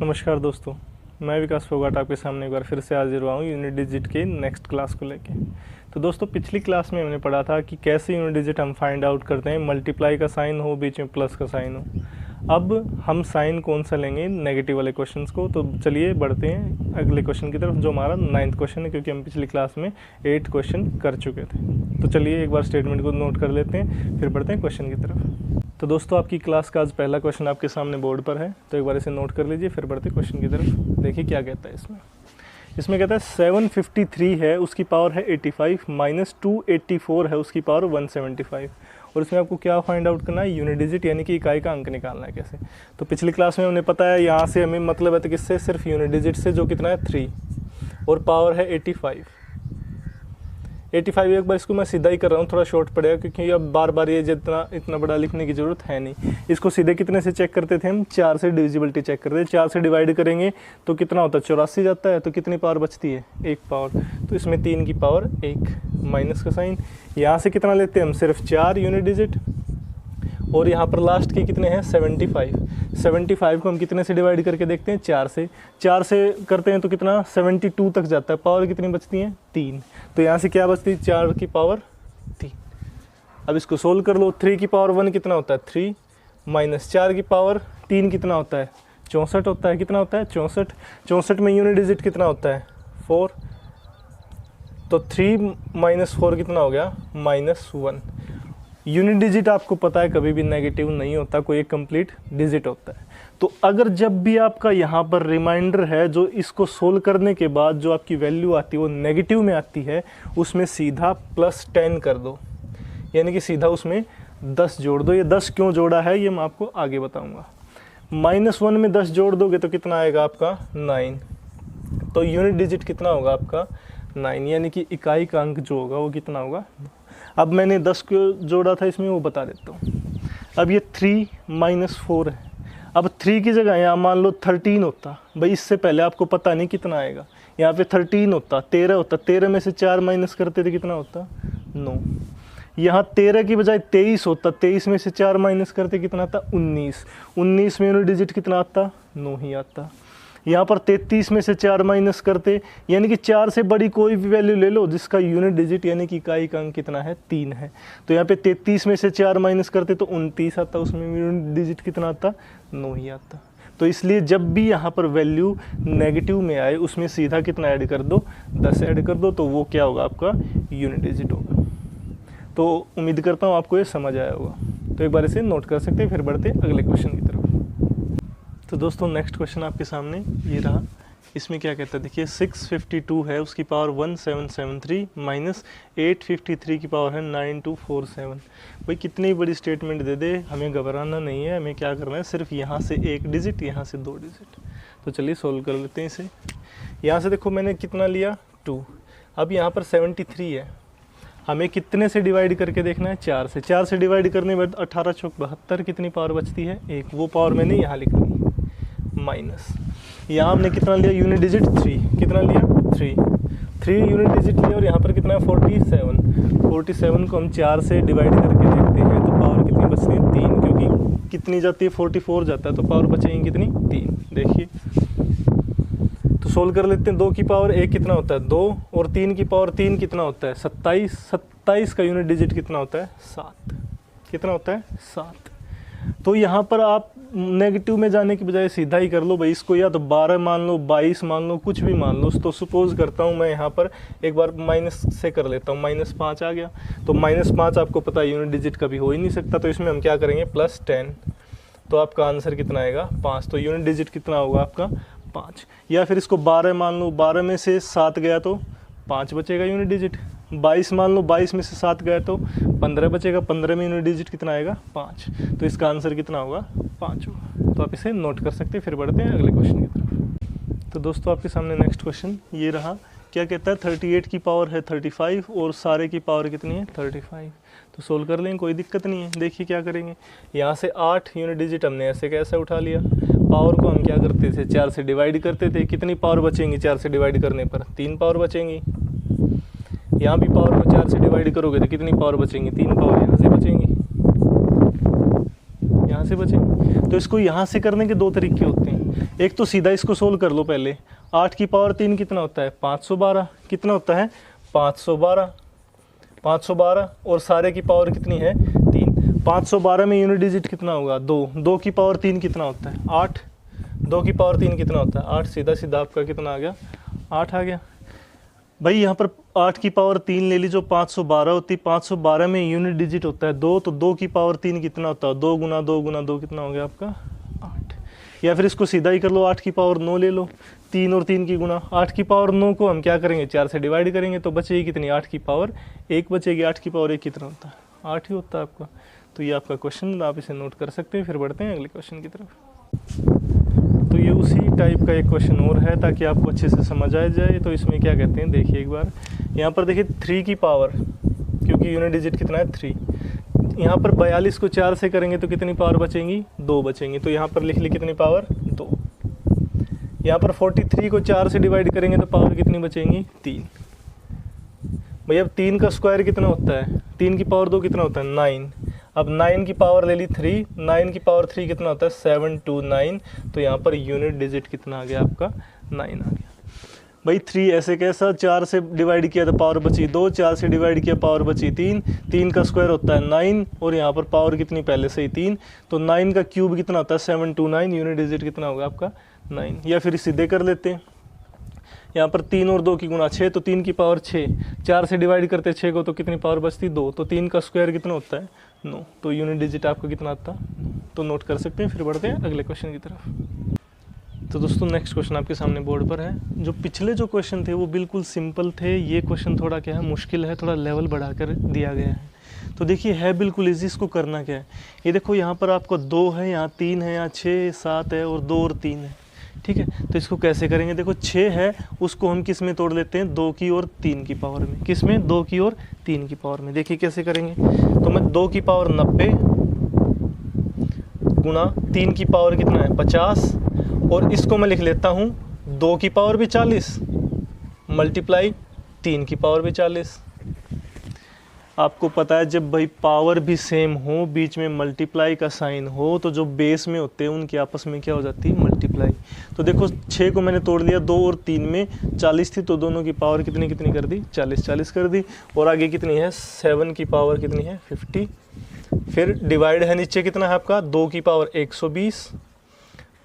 नमस्कार दोस्तों, मैं विकास फोगाट आपके सामने एक बार फिर से हाजिर हुआ हूँ यूनिट डिजिट के नेक्स्ट क्लास को लेके। तो दोस्तों पिछली क्लास में हमने पढ़ा था कि कैसे यूनिट डिजिट हम फाइंड आउट करते हैं, मल्टीप्लाई का साइन हो, बीच में प्लस का साइन हो। अब हम साइन कौन सा लेंगे, नेगेटिव वाले क्वेश्चंस को। तो चलिए बढ़ते हैं अगले क्वेश्चन की तरफ, जो हमारा 9th क्वेश्चन है, क्योंकि हम पिछली क्लास में 8 क्वेश्चन कर चुके थे। तो चलिए एक बार स्टेटमेंट को नोट कर लेते हैं, फिर बढ़ते हैं क्वेश्चन की तरफ। तो दोस्तों आपकी क्लास का आज पहला क्वेश्चन आपके सामने बोर्ड पर है, तो एक बार इसे नोट कर लीजिए, फिर बढ़ते क्वेश्चन की तरफ। देखिए क्या कहता है इसमें कहता है 753 है, उसकी पावर है 85 माइनस 284 है, उसकी पावर 175। और इसमें आपको क्या फाइंड आउट करना है, यूनिट डिजिट यानी कि इकाई का अंक निकालना है। कैसे, तो पिछली क्लास में हमने पता है यहाँ से हमें मतलब है तो किससे, सिर्फ यूनिट डिजिट से, जो कितना है 3 और पावर है 85। एक बार इसको मैं सीधा ही कर रहा हूँ, थोड़ा शॉर्ट पड़ेगा क्योंकि अब बार बार ये इतना बड़ा लिखने की ज़रूरत है नहीं। इसको सीधे कितने से चेक करते थे हम, 4 से डिविजिबिलिटी चेक करते थे। 4 से डिवाइड करेंगे तो कितना होता है, 84 जाता है। तो कितनी पावर बचती है, 1 पावर। तो इसमें 3 की पावर 1, माइनस का साइन। यहाँ से कितना लेते हैं हम, सिर्फ 4 यूनिट डिजिट, और यहाँ पर लास्ट के कितने हैं 75 को हम कितने से डिवाइड करके देखते हैं, 4 से करते हैं तो कितना 72 तक जाता है। पावर कितनी बचती है, 3। तो यहाँ से क्या बचती है, 4 की पावर 3। अब इसको सोल्व कर लो। 3 की पावर 1 कितना होता है, 3 माइनस 4 की पावर 3 कितना होता है, 64 होता है। कितना होता है, 64 में यूनिट डिजिट कितना होता है, 4। तो 3 माइनस 4 कितना हो गया, -1। यूनिट डिजिट आपको पता है कभी भी नेगेटिव नहीं होता, कोई एक कंप्लीट डिजिट होता है। तो अगर जब भी आपका यहाँ पर रिमाइंडर है, जो इसको सोल्व करने के बाद जो आपकी वैल्यू आती है वो नेगेटिव में आती है, उसमें सीधा +10 कर दो, यानी कि सीधा उसमें 10 जोड़ दो। ये 10 क्यों जोड़ा है ये मैं आपको आगे बताऊँगा। -1 में 10 जोड़ दोगे तो कितना आएगा आपका, 9। तो यूनिट डिजिट कितना होगा आपका, 9, यानी कि इकाई का अंक जो होगा वो कितना होगा। अब मैंने 10 को जोड़ा था इसमें, वो बता देता हूँ। अब ये 3 माइनस 4 है। अब 3 की जगह यहाँ मान लो 13 होता, भाई इससे पहले आपको पता नहीं कितना आएगा। यहाँ पे 13 होता, 13 होता, 13 में से 4 माइनस करते थे कितना होता, 9। यहाँ 13 की बजाय 23 होता, 23 में से 4 माइनस करते कितना आता, 19 में यूनिट डिजिट कितना आता, 9 ही आता। यहाँ पर 33 में से 4 माइनस करते, यानी कि 4 से बड़ी कोई भी वैल्यू ले लो जिसका यूनिट डिजिट यानी कि इकाई का अंक कितना है, 3 है। तो यहाँ पे 33 में से 4 माइनस करते तो 29 आता, उसमें यूनिट डिजिट कितना आता, 9 ही आता। तो इसलिए जब भी यहाँ पर वैल्यू नेगेटिव में आए उसमें सीधा कितना ऐड कर दो, 10 ऐड कर दो, तो वो क्या होगा, आपका यूनिट डिजिट होगा। तो उम्मीद करता हूँ आपको ये समझ आया होगा। तो एक बार इसे नोट कर सकते हैं, फिर बढ़ते अगले क्वेश्चन की तरफ। तो दोस्तों नेक्स्ट क्वेश्चन आपके सामने ये रहा। इसमें क्या कहता है, देखिए 652 है, उसकी पावर 1773 माइनस 853 की पावर है 9247। भाई कितनी बड़ी स्टेटमेंट दे दे, हमें घबराना नहीं है। हमें क्या करना है, सिर्फ यहाँ से 1 डिजिट, यहाँ से 2 डिजिट। तो चलिए सोल्व कर लेते हैं इसे। यहाँ से देखो मैंने कितना लिया, 2। अब यहाँ पर 73 है, हमें कितने से डिवाइड करके देखना है, 4 से डिवाइड करने के बाद 18 चौक 72, कितनी पावर बचती है, 1। वो पावर मैंने यहाँ लिख ली, माइनस यहाँ हमने कितना लिया, यूनिट डिजिट 3, कितना लिया, 3 यूनिट डिजिट लिया। और यहाँ पर कितना है, 47 को हम 4 से डिवाइड करके देखते हैं तो पावर कितनी बचती है, 3, क्योंकि कितनी जाती है, 44 जाता है, तो पावर बचेगी कितनी, 3। देखिए तो सोल्व कर लेते हैं। 2 की पावर 1 कितना होता है, 2, और 3 की पावर 3 कितना होता है, 27 का यूनिट डिजिट कितना होता है, 7। कितना होता है, 7। तो यहाँ पर आप नेगेटिव में जाने की बजाय सीधा ही कर लो भाई, इसको या तो 12 मान लो, 22 मान लो, कुछ भी मान लो। तो सपोज करता हूँ मैं यहाँ पर एक बार माइनस से कर लेता हूँ, -5 आ गया। तो -5 आपको पता है यूनिट डिजिट कभी हो ही नहीं सकता, तो इसमें हम क्या करेंगे, +10। तो आपका आंसर कितना आएगा, 5। तो यूनिट डिजिट कितना होगा आपका, 5। या फिर इसको 12 मान लो, 12 में से 7 गया तो 5 बचेगा यूनिट डिजिट। 22 मान लो, 22 में से 7 गया तो 15 बचेगा, 15 में यूनिट डिजिट कितना आएगा, 5। तो इसका आंसर कितना होगा, 5 होगा। तो आप इसे नोट कर सकते हैं। फिर बढ़ते हैं अगले क्वेश्चन की तरफ। तो दोस्तों आपके सामने नेक्स्ट क्वेश्चन ये रहा। क्या कहता है, 38 की पावर है 35 और सारे की पावर कितनी है, 35। तो सोल्व कर लेंगे, कोई दिक्कत नहीं है। देखिए क्या करेंगे, यहाँ से 8 यूनिट डिजिट हमने ऐसे कैसे उठा लिया। पावर को हम क्या करते थे, 4 से डिवाइड करते थे। कितनी पावर बचेंगी 4 से डिवाइड करने पर, 3 पावर बचेंगी। यहाँ भी पावर को 4 से डिवाइड करोगे तो कितनी पावर बचेंगी, 3 पावर यहाँ से बचेंगी। यहाँ कैसे बचेंगे? तो इसको यहाँ से करने के दो तरीके होते हैं। एक तो सीधा इसको सोल्व कर लो पहले। 8 की पावर 3 कितना होता है? 512। कितना होता है? 512। 512 और सारे की पावर कितनी है? 3। 512 में यूनिट डिजिट कितना होगा? 2। 2 की पावर 3 कितना होता है? 8। 2 की पावर 3 कितना होता है? 8। सीधा सीधा आपका कितना आ गया? 8 आ गया। भाई यहाँ पर 8 की पावर 3 ले ली जो 512 होती। 512 में यूनिट डिजिट होता है 2, तो 2 की पावर 3 कितना होता है? 2 गुना 2 गुना 2 कितना हो गया आपका? 8। या फिर इसको सीधा ही कर लो, 8 की पावर 9 ले लो, 3 और 3 की गुना। 8 की पावर 9 को हम क्या करेंगे? 4 से डिवाइड करेंगे तो बचेगी कितनी? 8 की पावर 1 बचेगी। 8 की पावर 1 कितना होता है? 8 ही होता है आपका। तो ये आपका क्वेश्चन, आप इसे नोट कर सकते हैं। फिर बढ़ते हैं अगले क्वेश्चन की तरफ। तो ये उसी टाइप का एक क्वेश्चन और है ताकि आपको अच्छे से समझ आ जाए। तो इसमें क्या कहते हैं, देखिए एक बार यहाँ पर देखिए 3 की पावर, क्योंकि यूनिट डिजिट कितना है? 3। यहाँ पर 42 को 4 से करेंगे तो कितनी पावर बचेंगी? 2 बचेंगी। तो यहाँ पर लिख ली कितनी पावर? 2। यहाँ पर 43 को 4 से डिवाइड करेंगे तो पावर कितनी बचेंगी? 3। भैया अब 3 का स्क्वायर कितना होता है? 3 की पावर 2 कितना होता है? 9। अब 9 की पावर ले ली 3, 9 की पावर 3 कितना होता है? 729। तो यहाँ पर यूनिट डिजिट कितना आ गया आपका? 9 आ गया। भाई 3 ऐसे कैसा? 4 से डिवाइड किया तो पावर बची 2, 4 से डिवाइड किया पावर बची 3, 3 का स्क्वायर होता है 9 और यहाँ पर पावर कितनी पहले से ही 3, तो 9 का क्यूब कितना होता है? 729। यूनिट डिजिट कितना होगा आपका? 9। या फिर सीधे कर लेते हैं, यहाँ पर 3 और 2 की गुणा 6, तो 3 की पावर 6, 4 से डिवाइड करते 6 को तो कितनी पावर बचती? 2, तो 3 का स्क्वायर कितना होता है? 9। तो यूनिट डिजिट आपका कितना आता है? तो नोट कर सकते हैं। फिर बढ़ते हैं अगले क्वेश्चन की तरफ। तो दोस्तों नेक्स्ट क्वेश्चन आपके सामने बोर्ड पर है। जो पिछले जो क्वेश्चन थे वो बिल्कुल सिंपल थे, ये क्वेश्चन थोड़ा क्या है, मुश्किल है, थोड़ा लेवल बढ़ाकर दिया गया है। तो देखिए है बिल्कुल इजी, इसको करना क्या है, ये देखो यहाँ पर आपको 2 है, यहाँ 3 है, यहाँ 6 7 है और 2 और 3 है, ठीक है। तो इसको कैसे करेंगे? देखो 6 है, उसको हम किस में तोड़ लेते हैं? 2 की और 3 की पावर में। किस में? 2 की और 3 की पावर में। देखिए कैसे करेंगे, तो मैं 2 की पावर 90 गुणा 3 की पावर कितना है? 50, और इसको मैं लिख लेता हूँ 2 की पावर भी 40 मल्टीप्लाई 3 की पावर भी 40। आपको पता है जब भाई पावर भी सेम हो, बीच में मल्टीप्लाई का साइन हो, तो जो बेस में होते हैं उनकी आपस में क्या हो जाती है? मल्टीप्लाई। तो देखो 6 को मैंने तोड़ लिया, 2 और 3 में 40 थी, तो दोनों की पावर कितनी कितनी कर दी? 40 40 कर दी। और आगे कितनी है? 7 की पावर कितनी है? 50। फिर डिवाइड है नीचे कितना है आपका? 2 की पावर 120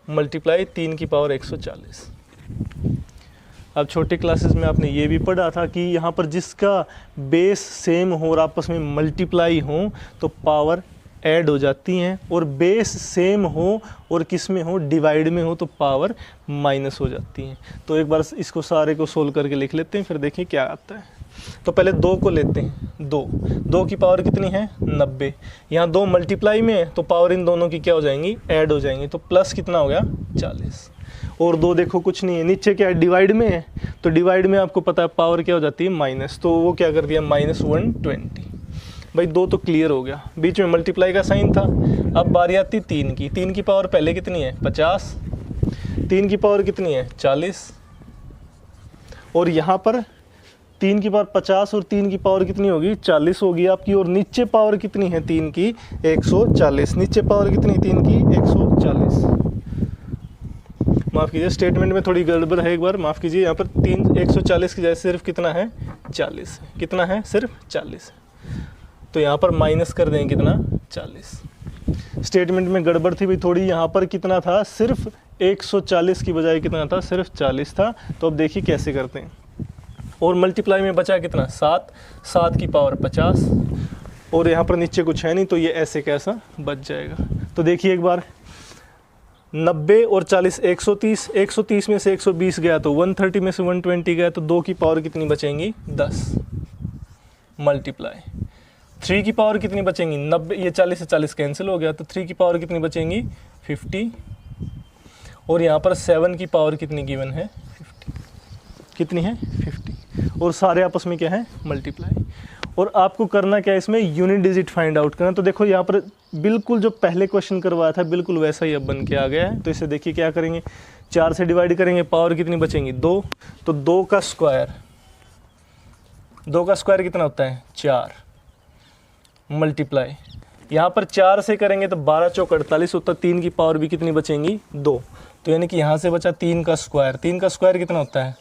मल्टीप्लाई 3 की पावर 140। अब छोटे क्लासेस में आपने ये भी पढ़ा था कि यहाँ पर जिसका बेस सेम हो और आपस में मल्टीप्लाई हो तो पावर ऐड हो जाती हैं, और बेस सेम हो और किस में हो? डिवाइड में हो, तो पावर माइनस हो जाती हैं। तो एक बार इसको सारे को सोल्व करके लिख लेते हैं, फिर देखें क्या आता है। तो पहले 2 को लेते हैं। 2 की पावर कितनी है? 90। यहाँ 2 मल्टीप्लाई में है तो पावर इन दोनों की क्या हो जाएंगी? ऐड हो जाएंगी। तो प्लस कितना हो गया? 40। और 2 देखो कुछ नहीं है, नीचे क्या है? डिवाइड में है, तो डिवाइड में आपको पता है पावर क्या हो जाती है? माइनस। तो वो क्या कर दिया? -120। भाई 2 तो क्लियर हो गया, बीच में मल्टीप्लाई का साइन था। अब बारी आती 3 की। 3 की पावर पहले कितनी है? 50। 3 की पावर कितनी है? 40। और यहाँ पर 3 की पावर 50 और 3 की पावर कितनी होगी? 40 होगी आपकी। और नीचे पावर कितनी है 3 की? 140। नीचे पावर कितनी 3 की? 140। माफ़ कीजिए, स्टेटमेंट में थोड़ी गड़बड़ है, एक बार माफ़ कीजिए। यहाँ पर 140 की जगह सिर्फ कितना है? 40। कितना है? सिर्फ 40। तो यहाँ पर माइनस कर देंगे कितना? 40। स्टेटमेंट में गड़बड़ थी भाई थोड़ी, यहाँ पर कितना था? सिर्फ 140 की बजाय कितना था? सिर्फ 40 था। तो अब देखिए कैसे करते हैं। और मल्टीप्लाई में बचा कितना? 7। 7 की पावर 50, और यहाँ पर नीचे कुछ है नहीं, तो ये ऐसे कैसा बच जाएगा। तो देखिए एक बार, 90 और 40 130, 130 में से 120 गया तो 130 में से 120 गया, तो 2 की पावर कितनी बचेंगी? 10 मल्टीप्लाई 3 की पावर कितनी बचेंगी? 90। ये 40 से 40 कैंसिल हो गया, तो 3 की पावर कितनी बचेंगी? 50। और यहाँ पर 7 की पावर कितनी गिवन है? 50। कितनी है? 50। और सारे आपस में क्या है? मल्टीप्लाई। और आपको करना क्या है इसमें? यूनिट डिजिट फाइंड आउट करना। तो देखो यहाँ पर बिल्कुल जो पहले क्वेश्चन करवाया था बिल्कुल वैसा ही अब बन के आ गया है। तो इसे देखिए क्या करेंगे, 4 से डिवाइड करेंगे, पावर कितनी बचेंगी? 2। तो 2 का स्क्वायर, 2 का स्क्वायर कितना होता है? 4 मल्टीप्लाई यहाँ पर 4 से करेंगे तो 12 चौक 48 होता है, 3 की पावर भी कितनी बचेंगी 2। तो यानी कि यहाँ से बचा 3 का स्क्वायर, 3 का स्क्वायर कितना होता है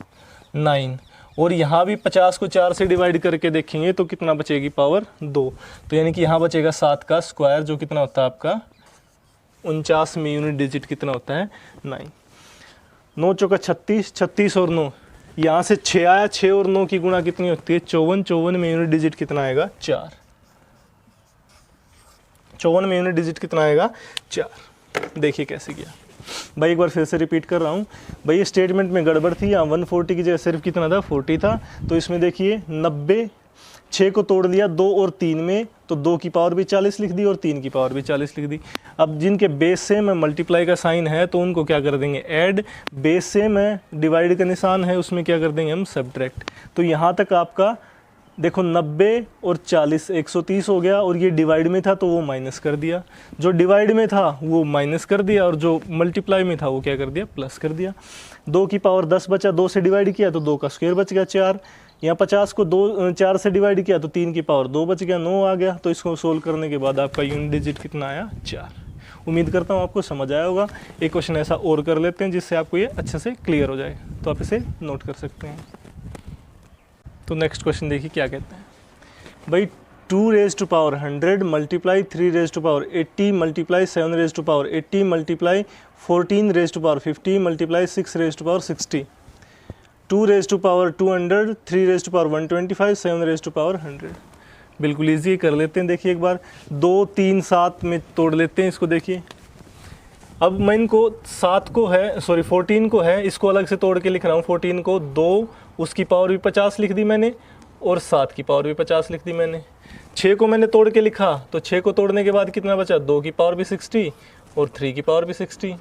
9। और यहाँ भी 50 को 4 से डिवाइड करके देखेंगे तो कितना बचेगी पावर 2। तो यानी कि यहाँ बचेगा 7 का स्क्वायर जो कितना होता है आपका 49 में यूनिट डिजिट कितना होता है 9। 9 चौका 36, 36 और 9, यहाँ से 6 आया, 6 और 9 की गुणा कितनी होती है 54, 54 में यूनिट डिजिट कितना आएगा 4। 54 में यूनिट डिजिट कितना आएगा 4। देखिए कैसे किया भाई, एक बार फिर से रिपीट कर रहा हूँ भाई, ये स्टेटमेंट में गड़बड़ थी। यहाँ 140 की जगह सिर्फ कितना था 40 था। तो इसमें देखिए 90, 6 को तोड़ लिया 2 और 3 में, तो 2 की पावर भी 40 लिख दी और 3 की पावर भी 40 लिख दी। अब जिनके बेस सेम है, मल्टीप्लाई का साइन है, तो उनको क्या कर देंगे ऐड, बेस सेम है, डिवाइड का निशान है, उसमें क्या कर देंगे हम सब्ट्रैक्ट। तो यहाँ तक आपका देखो 90 और 40 130 हो गया, और ये डिवाइड में था तो वो माइनस कर दिया, जो डिवाइड में था वो माइनस कर दिया, और जो मल्टीप्लाई में था वो क्या कर दिया प्लस कर दिया। 2 की पावर 10 बचा, 2 से डिवाइड किया तो 2 का स्क्वायर बच गया 4। यहाँ 50 को 4 से डिवाइड किया तो 3 की पावर 2 बच गया, 9 आ गया। तो इसको सोल्व करने के बाद आपका यूनिट डिजिट कितना आया 4। उम्मीद करता हूँ आपको समझ आया होगा। एक क्वेश्चन ऐसा और कर लेते हैं जिससे आपको ये अच्छे से क्लियर हो जाए, तो आप इसे नोट कर सकते हैं। तो नेक्स्ट क्वेश्चन देखिए क्या कहते हैं भाई, 2 raise to power 100 multiply 3 raise to power 80 multiply 7 raise to power 80 multiply 14 raise to power 50 multiply 6 raise to power 60। 2 raise to power 200, 3 raise to power 125, 7 raise to power 100। बिल्कुल ईजी कर लेते हैं। देखिए एक बार 2, 3, 7 में तोड़ लेते हैं इसको। देखिए अब मैं इनको 7 को है, सॉरी 14 को है, इसको अलग से तोड़ के लिख रहा हूँ। 14 को 2, उसकी पावर भी 50 लिख दी मैंने, और 7 की पावर भी 50 लिख दी मैंने। 6 को मैंने तोड़ के लिखा, तो 6 को तोड़ने के बाद कितना बचा 2 की पावर भी 60 और 3 की पावर भी 60।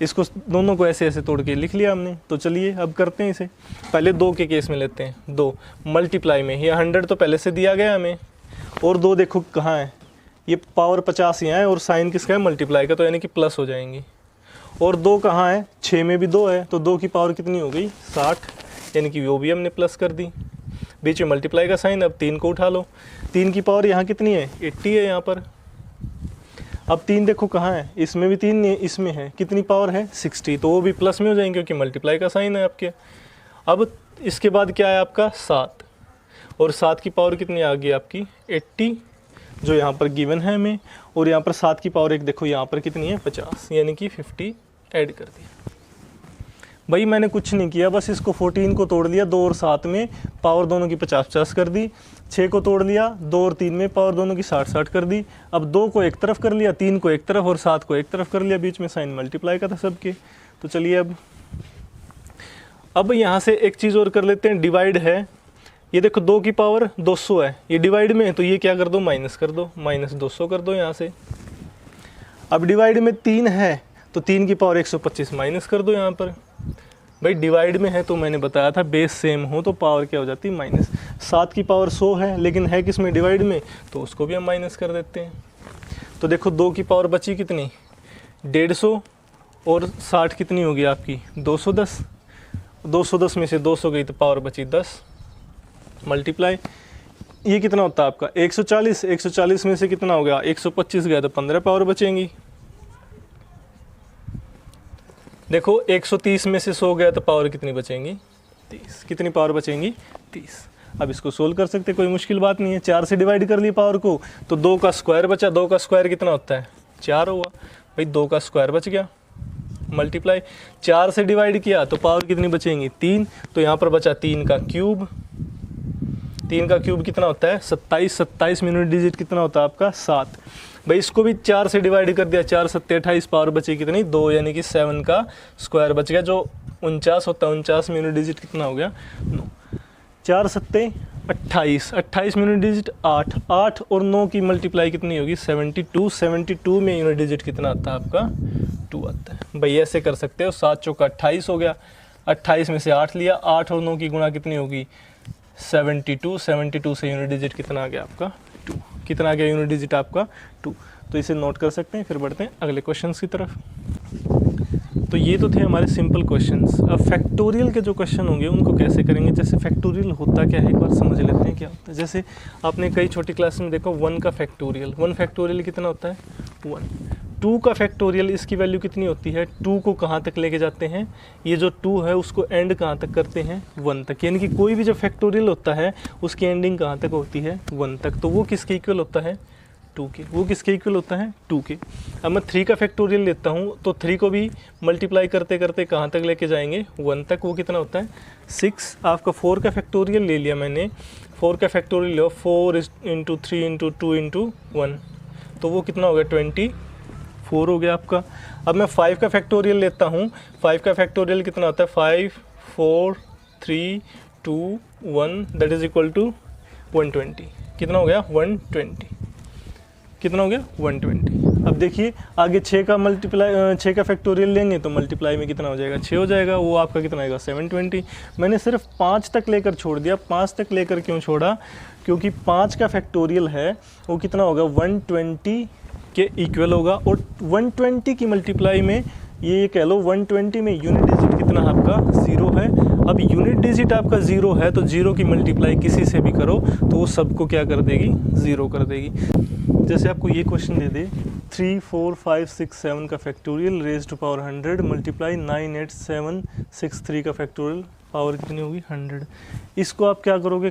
इसको दोनों को ऐसे ऐसे तोड़ के लिख लिया हमने। तो चलिए अब करते हैं इसे। पहले 2 के केस में लेते हैं। 2 मल्टीप्लाई में, ये 100 तो पहले से दिया गया हमें, और 2 देखो कहाँ है, ये पावर 50 यहाँ है, और साइन किसका है मल्टीप्लाई का, तो यानी कि प्लस हो जाएंगी। और 2 कहाँ है, 6 में भी 2 है, तो 2 की पावर कितनी हो गई 60, यानी कि वो भी हमने प्लस कर दी। बीच में मल्टीप्लाई का साइन। अब 3 को उठा लो, 3 की पावर यहाँ कितनी है 80 है यहाँ पर। अब 3 देखो कहाँ है, इसमें भी 3 नहीं है, इसमें है, कितनी पावर है 60, तो वो भी प्लस में हो जाएंगे क्योंकि मल्टीप्लाई का साइन है आपके। अब इसके बाद क्या है आपका 7, और 7 की पावर कितनी आ गई आपकी 80, जो यहाँ पर गिवन है हमें। और यहाँ पर 7 की पावर एक देखो यहाँ पर कितनी है 50, यानी कि 50 ऐड कर दिया। भाई मैंने कुछ नहीं किया, बस इसको 14 को तोड़ लिया, 2 और 7 में पावर दोनों की 50-50 कर दी। 6 को तोड़ लिया, 2 और 3 में पावर दोनों की 60-60 कर दी। अब 2 को एक तरफ कर लिया, 3 को एक तरफ और 7 को एक तरफ कर लिया, बीच में साइन मल्टीप्लाई का था सबके। तो चलिए अब यहाँ से एक चीज़ और कर लेते हैं, डिवाइड है। ये देखो 2 की पावर 200 है, ये डिवाइड में है, तो ये क्या कर दो माइनस कर दो, माइनस 200 कर दो यहाँ से। अब डिवाइड में 3 है, तो 3 की पावर 125 माइनस कर दो यहाँ पर। भाई डिवाइड में है तो मैंने बताया था बेस सेम हो तो पावर क्या हो जाती है माइनस। 7 की पावर 100 है, लेकिन है किस में डिवाइड में, तो उसको भी हम माइनस कर देते हैं। तो देखो 2 की पावर बची कितनी 150, और 60 कितनी होगी आपकी 210। 210 में से 200 गई तो पावर बची 10, मल्टीप्लाई ये कितना होता है आपका 140। 140 में से कितना हो गया 125 गया तो 15 पावर बचेंगी। देखो 130 में से 100 गया तो पावर कितनी बचेंगी 30, कितनी पावर बचेंगी 30। अब इसको सोल्व कर सकते, कोई मुश्किल बात नहीं है। 4 से डिवाइड कर लिए पावर को, तो 2 का स्क्वायर बचा, 2 का स्क्वायर कितना होता है 4 हुआ, भाई 2 का स्क्वायर बच गया, मल्टीप्लाई 4 से डिवाइड किया तो पावर कितनी बचेंगी 3, तो यहाँ पर बचा 3 का क्यूब। 3 का क्यूब कितना होता है 27, 27 में यूनिट डिजिट कितना होता है आपका 7। भाई इसको भी 4 से डिवाइड कर दिया, 4 7 28, पावर बची कितनी 2, यानी कि 7 का स्क्वायर बच गया, जो 49 होता है। 49 में यूनिट डिजिट कितना हो गया 9। 4 7 28, 28 में यूनिट डिजिट 8, 8 और 9 की मल्टीप्लाई कितनी होगी 72। 72 में यूनिट डिजिट कितना आता है आपका 2 आता है। भाई ऐसे कर सकते हो, 7 चौका 28 हो गया, 28 में से 8 लिया, 8 और 9 की गुणा कितनी होगी 72। 72 से यूनिट डिजिट कितना आ गया आपका 2, कितना आ गया यूनिट डिजिट आपका 2। तो इसे नोट कर सकते हैं। फिर बढ़ते हैं अगले क्वेश्चन की तरफ। तो तो ये तो थे हमारे सिंपल क्वेश्चंस। अब फैक्टोरियल के जो क्वेश्चन होंगे उनको कैसे करेंगे, जैसे फैक्टोरियल होता क्या है एक बार समझ लेते हैं क्या होता है। जैसे आपने कई छोटी क्लास में देखो 1 का फैक्टोरियल, 1 फैक्टोरियल कितना होता है 1। 2 का फैक्टोरियल, इसकी वैल्यू कितनी होती है, 2 को कहाँ तक लेके जाते हैं, ये जो 2 है उसको एंड कहाँ तक करते हैं 1 तक, यानी कि कोई भी जो फैक्टोरियल होता है उसकी एंडिंग कहाँ तक होती है 1 तक, तो वो किसके इक्वल होता है 2 के, वो किसके इक्वल होता है 2 के। अब मैं 3 का फैक्टोरियल लेता हूँ तो 3 को भी मल्टीप्लाई करते करते कहाँ तक लेके जाएंगे 1 तक, वो कितना होता है 6। आपका 4 का फैक्टोरियल ले लिया मैंने, 4 का फैक्टोरियल लो 4 × 3 × 2 × 1, तो वो कितना हो गया 24 हो गया आपका। अब मैं 5 का फैक्टोरियल लेता हूँ, 5 का फैक्टोरियल कितना होता है 5 4 3 2 1 दैट इज इक्वल टू 120, कितना हो गया 120, कितना हो गया 120। अब देखिए आगे 6 का फैक्टोरियल लेंगे तो मल्टीप्लाई में कितना हो जाएगा 6 हो जाएगा, वो आपका कितना आएगा 720। मैंने सिर्फ 5 तक लेकर छोड़ दिया, 5 तक लेकर क्यों छोड़ा, क्योंकि 5 का फैक्टोरियल है वो कितना होगा 120 के इक्वल होगा, और 120 की मल्टीप्लाई में ये कह लो 120 में यूनिट डिजिट कितना आपका 0 है। अब यूनिट डिजिट आपका 0 है तो 0 की मल्टीप्लाई किसी से भी करो तो वो सबको क्या कर देगी 0 कर देगी। जैसे आपको ये क्वेश्चन दे दे 3 4 5 6 7 का factorial raise to power 100 multiply 9 8 7 6 3 का फैक्टोरियल पावर कितनी होगी 100। इसको आप क्या करोगे,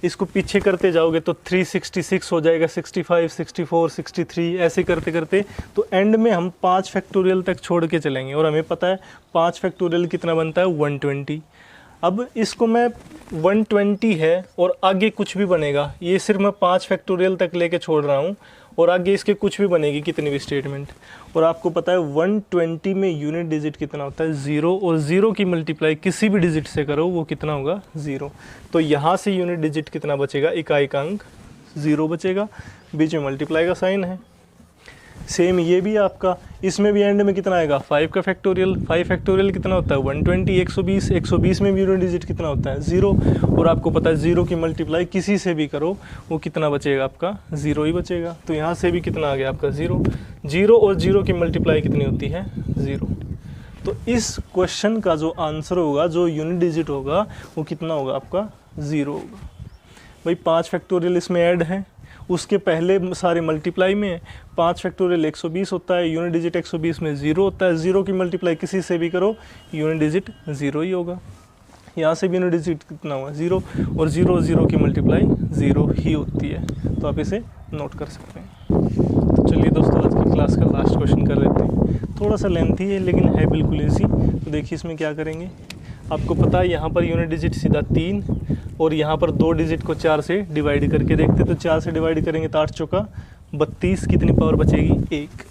इसको पीछे करते जाओगे तो 366 हो जाएगा, 65 64 63 ऐसे करते करते तो एंड में हम 5 फैक्टोरियल तक छोड़ के चलेंगे, और हमें पता है 5 फैक्टोरियल कितना बनता है 120। अब इसको मैं 120 है और आगे कुछ भी बनेगा, ये सिर्फ मैं 5 फैक्टोरियल तक लेके छोड़ रहा हूँ, और आगे इसके कुछ भी बनेगी कितनी भी स्टेटमेंट, और आपको पता है 120 में यूनिट डिजिट कितना होता है 0, और 0 की मल्टीप्लाई किसी भी डिजिट से करो वो कितना होगा 0। तो यहाँ से यूनिट डिजिट कितना बचेगा, इकाई का अंक 0 बचेगा, बीच में मल्टीप्लाई का साइन है। सेम ये भी आपका, इसमें भी एंड में कितना आएगा 5 का फैक्टोरियल, 5 फैक्टोरियल कितना होता है 120 120, 120 में भी यूनिट डिजिट कितना होता है 0, और आपको पता है 0 की मल्टीप्लाई किसी से भी करो वो कितना बचेगा आपका 0 ही बचेगा। तो यहाँ से भी कितना आ गया आपका 0, 0 और 0 की मल्टीप्लाई कितनी होती है 0। तो इस क्वेश्चन का जो आंसर होगा, जो यूनिट डिजिट होगा वो कितना होगा आपका 0 होगा। भाई 5 फैक्टोरियल इसमें ऐड है, उसके पहले सारे मल्टीप्लाई में 5 फैक्टोरियल 120 होता है, यूनिट डिजिट 120 में 0 होता है, 0 की मल्टीप्लाई किसी से भी करो यूनिट डिजिट 0 ही होगा। यहाँ से भी यूनिट डिजिट कितना हुआ 0, और 0 की मल्टीप्लाई 0 ही होती है, तो आप इसे नोट कर सकते हैं। तो चलिए दोस्तों आज की क्लास का लास्ट क्वेश्चन कर लेते हैं, थोड़ा सा लेंथी है लेकिन है बिल्कुल ईजी। तो देखिए इसमें क्या करेंगे, आपको पता है यहाँ पर यूनिट डिजिट सीधा 3, और यहाँ पर 2 डिजिट को 4 से डिवाइड करके देखते, तो 4 से डिवाइड करेंगे तो 8 चौका 32, कितनी पावर बचेगी 1।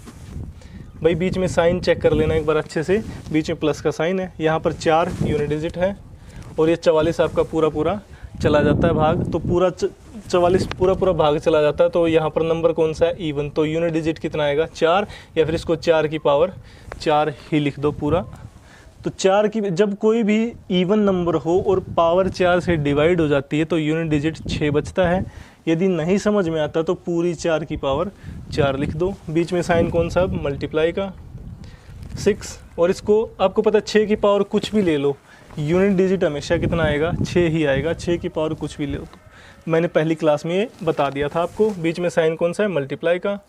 भाई बीच में साइन चेक कर लेना एक बार अच्छे से, बीच में प्लस का साइन है, यहाँ पर 4 यूनिट डिजिट है, और ये 44 आपका पूरा चला जाता है भाग, तो पूरा 44 पूरा भाग चला जाता है, तो यहाँ पर नंबर कौन सा है इवन, तो यूनिट डिजिट कितना आएगा 4, या फिर इसको 4 की पावर 4 ही लिख दो पूरा। तो 4 की, जब कोई भी इवन नंबर हो और पावर 4 से डिवाइड हो जाती है तो यूनिट डिजिट 6 बचता है। यदि नहीं समझ में आता तो पूरी 4 की पावर 4 लिख दो, बीच में साइन कौन सा मल्टीप्लाई का 6, और इसको आपको पता है 6 की पावर कुछ भी ले लो, यूनिट डिजिट हमेशा कितना आएगा 6 ही आएगा, 6 की पावर कुछ भी ले लो, तो मैंने पहली क्लास में ये बता दिया था आपको। बीच में साइन कौन सा है मल्टीप्लाई का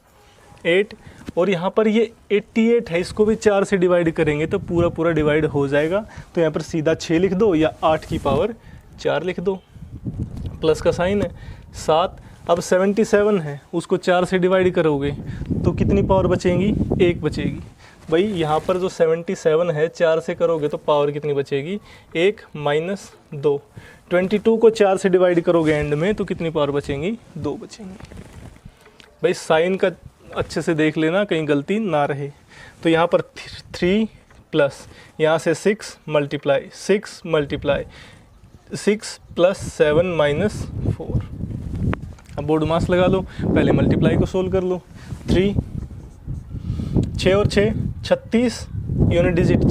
8, और यहाँ पर ये 88 है, इसको भी 4 से डिवाइड करेंगे तो पूरा डिवाइड हो जाएगा, तो यहाँ पर सीधा 6 लिख दो या 8 की पावर 4 लिख दो, प्लस का साइन है 7। अब 77 है, उसको 4 से डिवाइड करोगे तो कितनी पावर बचेगी 1 बचेगी। भाई यहाँ पर जो 77 है 4 से करोगे तो पावर कितनी बचेगी 1 माइनस 2। 22 को 4 से डिवाइड करोगे एंड में तो कितनी पावर बचेंगी 2 बचेंगी। भाई साइन का अच्छे से देख लेना कहीं गलती ना रहे। तो यहाँ पर 3 प्लस यहाँ से 6 मल्टीप्लाई 6 प्लस 7 माइनस 4। अब बोर्ड मास लगा लो, पहले मल्टीप्लाई को सोल्व कर लो। 3 6 और 6 36 यूनिट डिजिट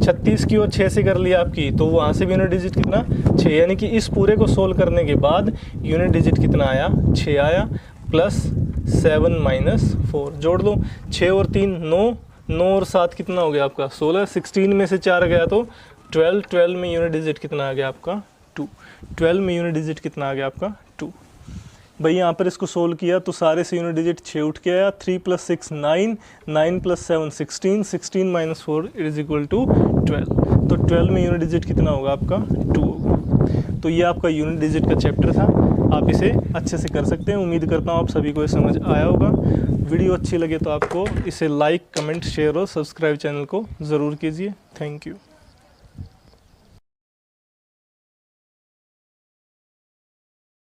36 की और 6 से कर लिया आपकी, तो वहाँ से भी यूनिट डिजिट कितना 6, यानी कि इस पूरे को सोल्व करने के बाद यूनिट डिजिट कितना आया 6 आया, प्लस 7 माइनस 4 जोड़ लो। 6 और 3 9, 9 और 7 कितना हो गया आपका 16, 16 में से 4 गया तो 12, 12 में यूनिट डिजिट कितना आ गया आपका 2, 12 में यूनिट डिजिट कितना आ गया आपका 2। भाई यहाँ पर इसको सोल्व किया तो सारे से यूनिट डिजिट 6 उठ के आया, 3 + 6 9, 9 + 7 16, 16 - 4 = 12। तो 12 में यूनिट डिजिट कितना होगा आपका 2 होगा। तो ये आपका यूनिट डिजिट का चैप्टर था, आप इसे अच्छे से कर सकते हैं। उम्मीद करता हूँ आप सभी को ये समझ आया होगा। वीडियो अच्छी लगे तो आपको इसे लाइक, कमेंट, शेयर और सब्सक्राइब चैनल को ज़रूर कीजिए। Thank you.